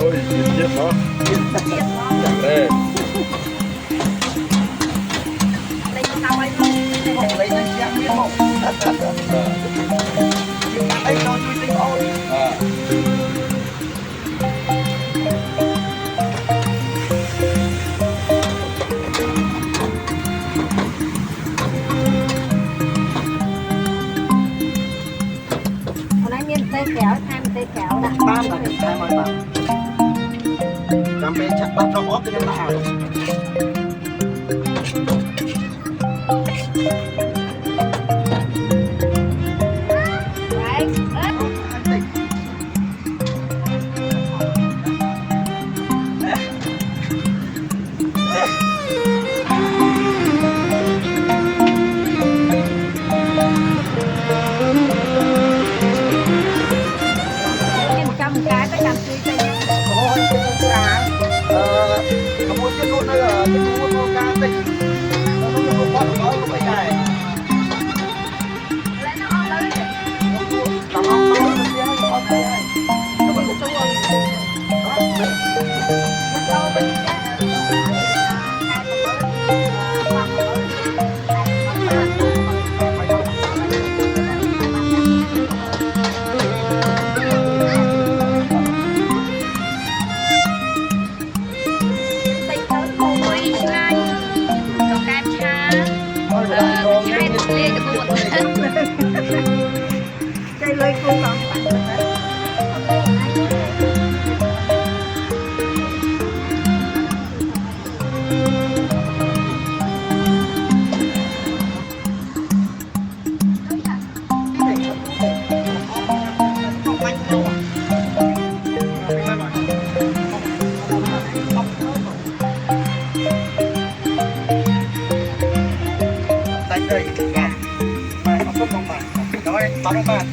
ôi chết nó chẳng đây lấy sao anh không lấy nó chém biết không nhưng mà anh nói tôi tính ôi tê kéo tham tê kéo đặt ba là được hai mươi ba làm bên chắc bắt nó óp cái nào bao nhiêu bạn?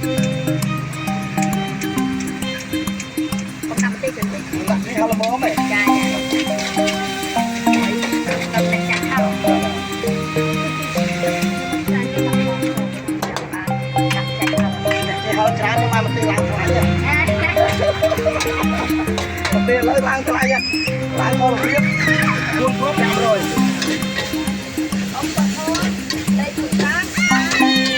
con nằm tê chuẩn bị. Nặng cái hao là mỡ mày. Dạ dạ. Cầm này chặt hao. Cái hao trái nhưng mà mình tự làm cái này. Mình tự lấy làm cái này nha. Làm thôi là biết. Buôn thuốc đẹp rồi. Ông bật thôi. Đây tụi ta. Rồi.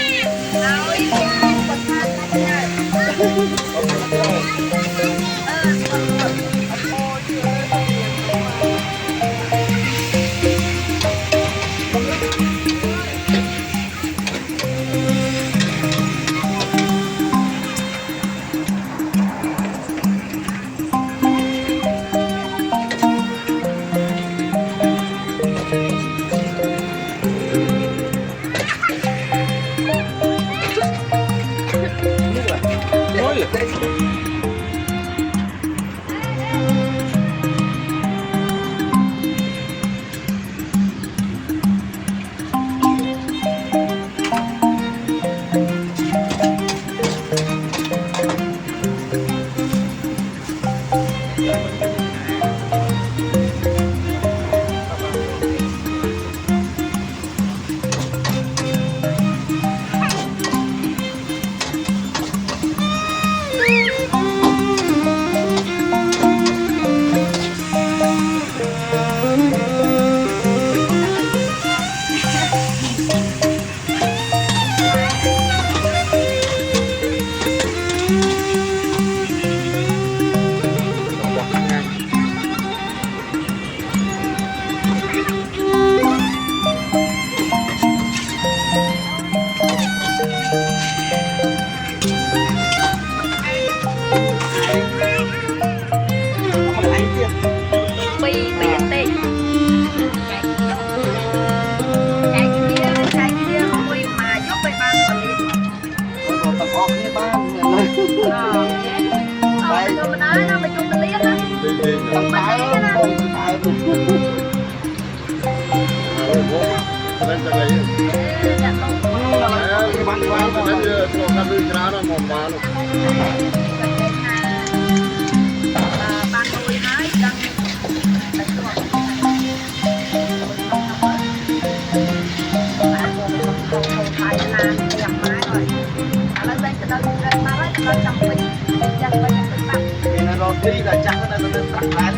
đầu đi là chắc là nó tắt lại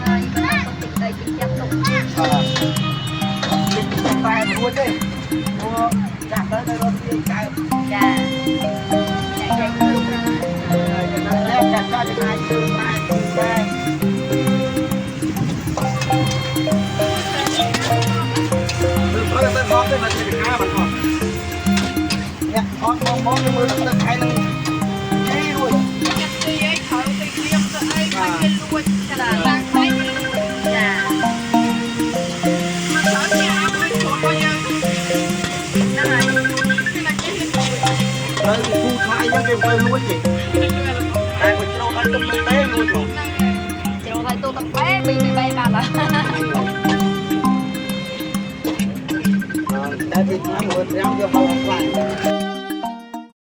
Rồi mình làm công việc đây chỉ chấp tục. tay mua chứ mua chắc tới đây nó đi cái Dạ. Chạy chạy luôn rồi. nó lép chặt cho những ai chưa mai cái nó là tên ngon thế mà chỉ cá mà thôi nhá con cái mưa nó hay nó cháy luôn Dạ. Bạn thấy dạ. đấy thu khai những cái quay luôn chị tại mình đâu ăn tôm té luôn rồi Chiều thấy tôi tập bé bị bay bà là. đã thịt nó một rau cho bầu lại